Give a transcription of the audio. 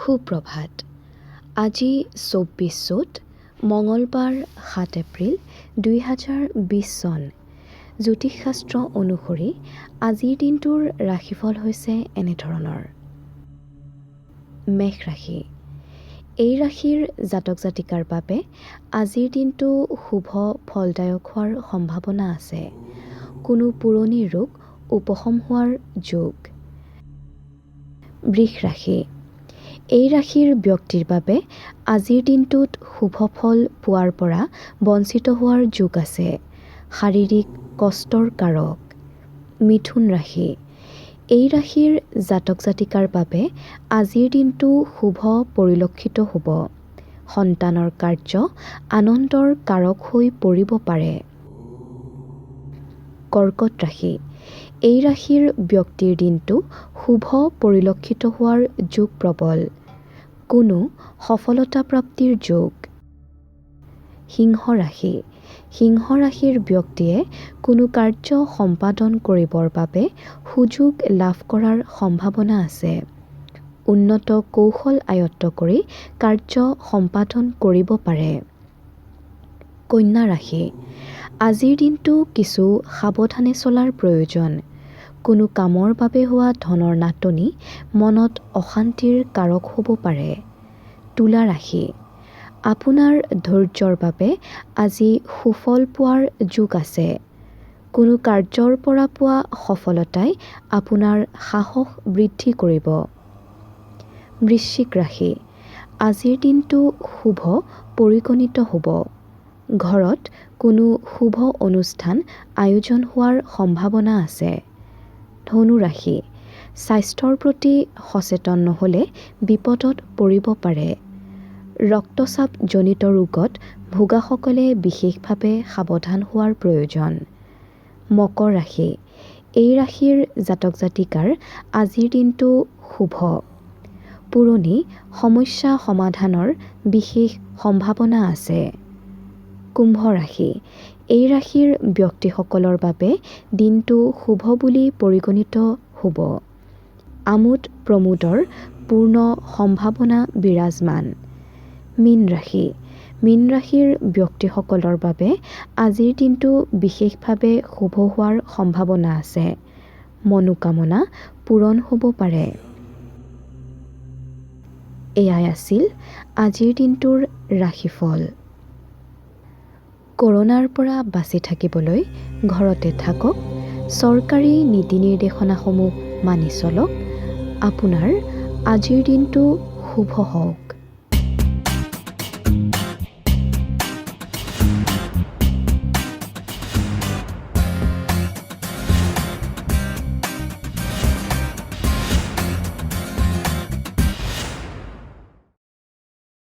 সুপ্ৰভাত। আজি 24 চ'ত মঙলবাৰ 7 এপ্ৰিল 2020 চন। জ্যোতিষশাস্ত্ৰ অনুসৰি আজিৰ দিনটোৰ ৰাশিফল হৈছে এনেধৰণৰ। মেষ ৰাশি। এই ৰাশিৰ জাতক জাতিকাৰ বাবে আজিৰ দিনটো শুভ ফলদায়ক হোৱাৰ সম্ভাৱনা আছে। কোনো পুৰণি ৰোগ উপশম হোৱাৰ যোগ। বৃষ ৰাশি। এই ৰাশিৰ ব্যক্তিৰ বাবে আজিৰ দিনটোত শুভ ফল পোৱাৰ পৰা বঞ্চিত হোৱাৰ যোগ আছে। শাৰীৰিক কষ্টৰ কাৰক। মিথুন ৰাশি। এই ৰাশিৰ জাতক জাতিকাৰ বাবে আজিৰ দিনটো শুভ পৰিলক্ষিত হ'ব। সন্তানৰ কাৰ্য আনন্দৰ কাৰক হৈ পৰিব পাৰে। কৰ্কট ৰাশি। এই ৰাশিৰ ব্যক্তিৰ দিনটো শুভ পৰিলক্ষিত হোৱাৰ যোগ প্ৰবল। কোনো সফলতা প্ৰাপ্তিৰ যোগ। সিংহ ৰাশি। সিংহ ৰাশিৰ ব্যক্তিয়ে কোনো কাৰ্য সম্পাদন কৰিবৰ বাবে সুযোগ লাভ কৰাৰ সম্ভাৱনা আছে। উন্নত কৌশল আয়ত্ত কৰি কাৰ্য সম্পাদন কৰিব পাৰে। কন্যা ৰাশি। আজিৰ দিনটো কিছু সাৱধানে চলাৰ প্ৰয়োজন। কোনো কামৰ বাবে হোৱা ধনৰ নাটনি মনত অশান্তিৰ কাৰক হ'ব পাৰে। তুলা ৰাশি। আপোনাৰ ধৈৰ্যৰ বাবে আজি সুফল পোৱাৰ যোগ আছে। কোনো কাৰ্যৰ পৰা পোৱা সফলতাই আপোনাৰ সাহস বৃদ্ধি কৰিব। বৃশ্চিক ৰাশি। আজিৰ দিনটো শুভ পৰিগণিত হ'ব। ঘৰত কোনো শুভ অনুষ্ঠান আয়োজন হোৱাৰ সম্ভাৱনা আছে। ধনু ৰাশি। স্বাস্থ্যৰ প্ৰতি সচেতন নহ'লে বিপদত পৰিব পাৰে। ৰক্তচাপজনিত ৰোগত ভোগাসকলে বিশেষভাৱে সাৱধান হোৱাৰ প্ৰয়োজন। মকৰ ৰাশি। এই ৰাশিৰ জাতক জাতিকাৰ আজিৰ দিনটো শুভ। পুৰণি সমস্যা সমাধানৰ বিশেষ সম্ভাৱনা আছে। কুম্ভ ৰাশি। এই ৰাশিৰ ব্যক্তিসকলৰ বাবে দিনটো শুভ বুলি পৰিগণিত হ'ব। আমোদ প্ৰমোদৰ পূৰ্ণ সম্ভাৱনা বিৰাজমান। মীন ৰাশি। মীন ৰাশিৰ ব্যক্তিসকলৰ বাবে আজিৰ দিনটো বিশেষভাৱে শুভ হোৱাৰ সম্ভাৱনা আছে। মনোকামনা পূৰণ হ'ব পাৰে। এয়াই আছিল আজিৰ দিনটোৰ ৰাশিফল। কৰোনাৰ পৰা বাচি থাকিবলৈ ঘৰতে থাকক। চৰকাৰী নীতি নিৰ্দেশনাসমূহ মানি চলক। আপোনাৰ আজিৰ দিনটো শুভ হওক।